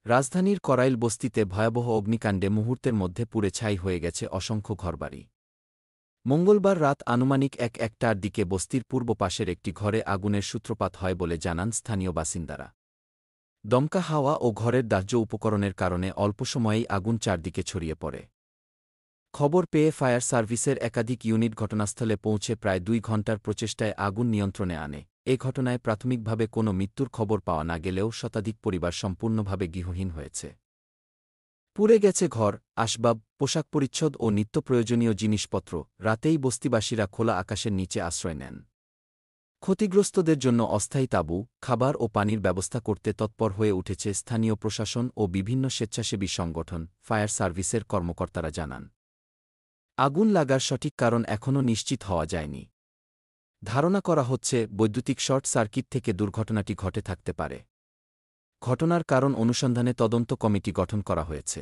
রাজধানীর করাইল বস্তিতে ভয়াবহ অগ্নিকাণ্ডে মুহূর্তের মধ্যে পুড়ে ছাই হয়ে গেছে অসংখ্য ঘরবাড়ি। মঙ্গলবার রাত আনুমানিক ১টার দিকে বস্তির পূর্ব পাশের একটি ঘরে আগুনের সূত্রপাত হয় বলে জানান স্থানীয় বাসিন্দারা। দমকা হাওয়া ও ঘরের দাহ্য উপকরণের কারণে অল্প সময়েই আগুন চারদিকে ছড়িয়ে পড়ে। খবর পেয়ে ফায়ার সার্ভিসের একাধিক ইউনিট ঘটনাস্থলে পৌঁছে প্রায় ২ ঘণ্টার প্রচেষ্টায় আগুন নিয়ন্ত্রণে আনে। এ ঘটনায় প্রাথমিকভাবে কোনো মৃত্যুর খবর পাওয়া না গেলেও শতাধিক পরিবার সম্পূর্ণভাবে গৃহহীন হয়েছে। পুড়ে গেছে ঘর, আসবাব, পোশাক পরিচ্ছদ ও নিত্য প্রয়োজনীয় জিনিসপত্র। রাতেই বস্তিবাসীরা খোলা আকাশের নিচে আশ্রয় নেন। ক্ষতিগ্রস্তদের জন্য অস্থায়ী তাঁবু, খাবার ও পানির ব্যবস্থা করতে তৎপর হয়ে উঠেছে স্থানীয় প্রশাসন ও বিভিন্ন স্বেচ্ছাসেবী সংগঠন। ফায়ার সার্ভিসের কর্মকর্তারা জানান, আগুন লাগার সঠিক কারণ এখনও নিশ্চিত হওয়া যায়নি। ধারণা করা হচ্ছে বৈদ্যুতিক শর্ট সার্কিট থেকে দুর্ঘটনাটি ঘটে থাকতে পারে। ঘটনার কারণ অনুসন্ধানে তদন্ত কমিটি গঠন করা হয়েছে।